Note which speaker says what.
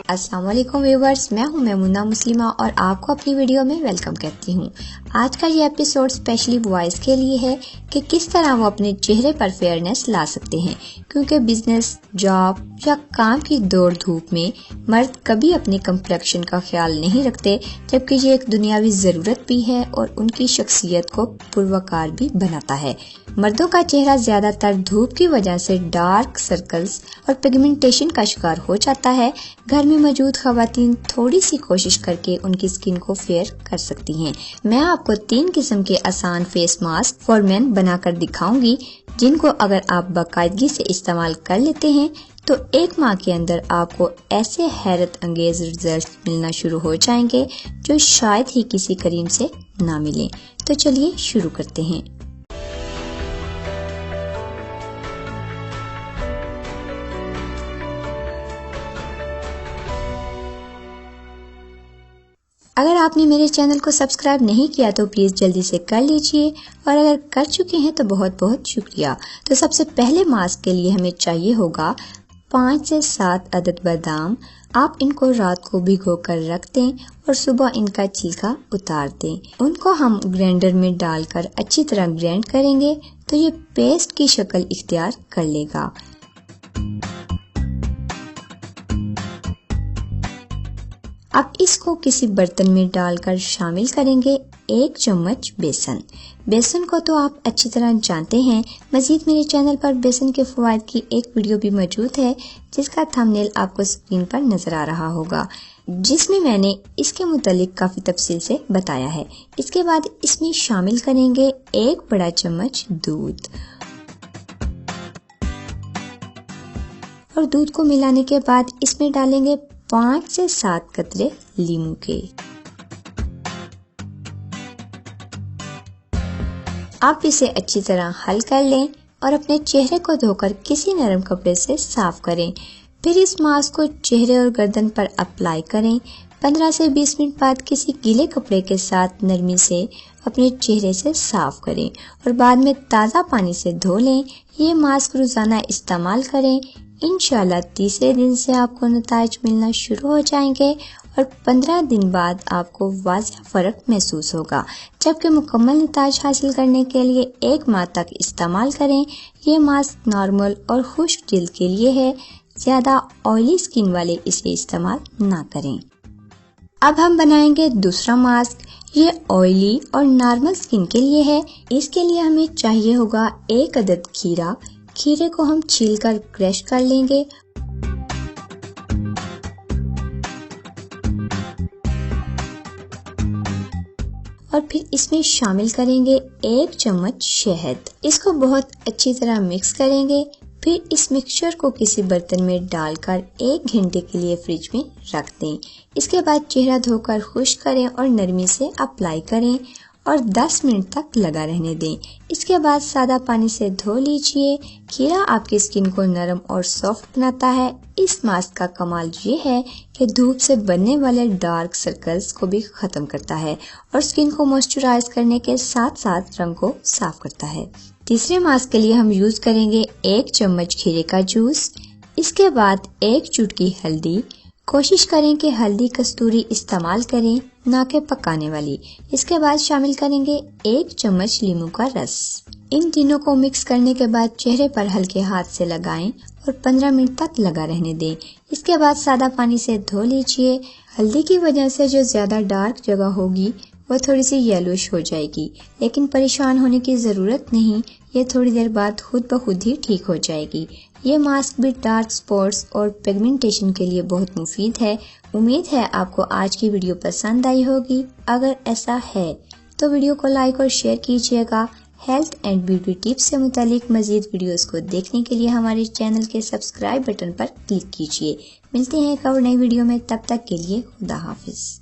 Speaker 1: अस्सलाम वालेकुम व्यूवर्स, मैं हूं मेमुना मुस्लिमा और आपको अपनी वीडियो में वेलकम करती हूं। आज का ये एपिसोड स्पेशली बॉयज़ के लिए है कि किस तरह वो अपने चेहरे पर फेयरनेस ला सकते हैं, क्योंकि बिजनेस, जॉब या काम की दौड़ धूप में मर्द कभी अपने कम्प्लेक्शन का ख्याल नहीं रखते, जबकि ये एक दुनियावी ज़रूरत भी है और उनकी शख्सियत को पुरवकार भी बनाता है। मर्दों का चेहरा ज्यादातर धूप की वजह से डार्क सर्कल्स और पिगमेंटेशन का शिकार हो जाता है। घर में मौजूद खवातीन थोड़ी सी कोशिश करके उनकी स्किन को फेयर कर सकती हैं। मैं आपको 3 किस्म के आसान फेस मास्क फॉर मेन बनाकर दिखाऊंगी, जिनको अगर आप बाकायदगी से इस्तेमाल कर लेते हैं तो 1 माह के अंदर आपको ऐसे हैरत अंगेज रिजल्ट मिलना शुरू हो जाएंगे जो शायद ही किसी क्रीम से ना मिले। तो चलिए शुरू करते हैं। अगर आपने मेरे चैनल को सब्सक्राइब नहीं किया तो प्लीज़ जल्दी से कर लीजिए, और अगर कर चुके हैं तो बहुत बहुत शुक्रिया। तो सबसे पहले मास्क के लिए हमें चाहिए होगा 5 से 7 अदद बादाम। आप इनको रात को भिगो कर रख दें और सुबह इनका छिलका उतार दें। उनको हम ग्राइंडर में डालकर अच्छी तरह ग्राइंड करेंगे तो ये पेस्ट की शक्ल इख्तियार कर लेगा। अब इसको किसी बर्तन में डालकर शामिल करेंगे 1 चम्मच बेसन। बेसन को तो आप अच्छी तरह जानते हैं। मजीद मेरे चैनल पर बेसन के फवायद की एक वीडियो भी मौजूद है, जिसका थंबनेल आपको स्क्रीन पर नजर आ रहा होगा, जिसमें मैंने इसके मुतालिक काफी तफसील से बताया है। इसके बाद इसमें शामिल करेंगे 1 बड़ा चम्मच दूध, और दूध को मिलाने के बाद इसमें डालेंगे 5 से 7 कतरे लीमू के। आप इसे अच्छी तरह हल कर लें और अपने चेहरे को धोकर किसी नरम कपड़े से साफ करें। फिर इस मास्क को चेहरे और गर्दन पर अप्लाई करें। 15 से 20 मिनट बाद किसी गीले कपड़े के साथ नरमी से अपने चेहरे से साफ करें और बाद में ताज़ा पानी से धो लें। ये मास्क रोजाना इस्तेमाल करें। इंशाल्लाह तीसरे दिन से आपको नताइज मिलना शुरू हो जाएंगे और 15 दिन बाद आपको वाज़ेह फ़र्क महसूस होगा। जबकि मुकम्मल नताइज हासिल करने के लिए 1 माह तक इस्तेमाल करें। ये मास्क नॉर्मल और खुश्क जिल्द के लिए है, ज़्यादा ऑयली स्किन वाले इसे इस्तेमाल ना करें। अब हम बनाएंगे दूसरा मास्क। ये ऑयली और नॉर्मल स्किन के लिए है। इसके लिए हमें चाहिए होगा 1 अदद खीरा। खीरे को हम छीलकर क्रश कर लेंगे और फिर इसमें शामिल करेंगे 1 चम्मच शहद। इसको बहुत अच्छी तरह मिक्स करेंगे। फिर इस मिक्सचर को किसी बर्तन में डालकर 1 घंटे के लिए फ्रिज में रख दें। इसके बाद चेहरा धोकर खुश्क करें और नरमी से अप्लाई करें और 10 मिनट तक लगा रहने दें। इसके बाद सादा पानी से धो लीजिए। खीरा आपकी स्किन को नरम और सॉफ्ट बनाता है। इस मास्क का कमाल ये है कि धूप से बनने वाले डार्क सर्कल्स को भी खत्म करता है और स्किन को मॉइस्चराइज करने के साथ साथ रंग को साफ करता है। तीसरे मास्क के लिए हम यूज करेंगे 1 चम्मच खीरे का जूस। इसके बाद 1 चुटकी हल्दी। कोशिश करें कि हल्दी कस्तूरी इस्तेमाल करें, ना कि पकाने वाली। इसके बाद शामिल करेंगे 1 चम्मच लीमू का रस। इन तीनों को मिक्स करने के बाद चेहरे पर हल्के हाथ से लगाएं और 15 मिनट तक लगा रहने दें। इसके बाद सादा पानी से धो लीजिए। हल्दी की वजह से जो ज्यादा डार्क जगह होगी वो थोड़ी सी येलोइश हो जाएगी, लेकिन परेशान होने की जरूरत नहीं, ये थोड़ी देर बाद खुद ब खुद ही ठीक हो जाएगी। ये मास्क भी डार्क स्पॉट्स और पिगमेंटेशन के लिए बहुत मुफीद है। उम्मीद है आपको आज की वीडियो पसंद आई होगी। अगर ऐसा है तो वीडियो को लाइक और शेयर कीजिएगा। हेल्थ एंड ब्यूटी टिप्स से मुतालिक मजीद वीडियोस को देखने के लिए हमारे चैनल के सब्सक्राइब बटन पर क्लिक कीजिए। मिलते हैं एक और नई वीडियो में, तब तक के लिए खुदा हाफिज।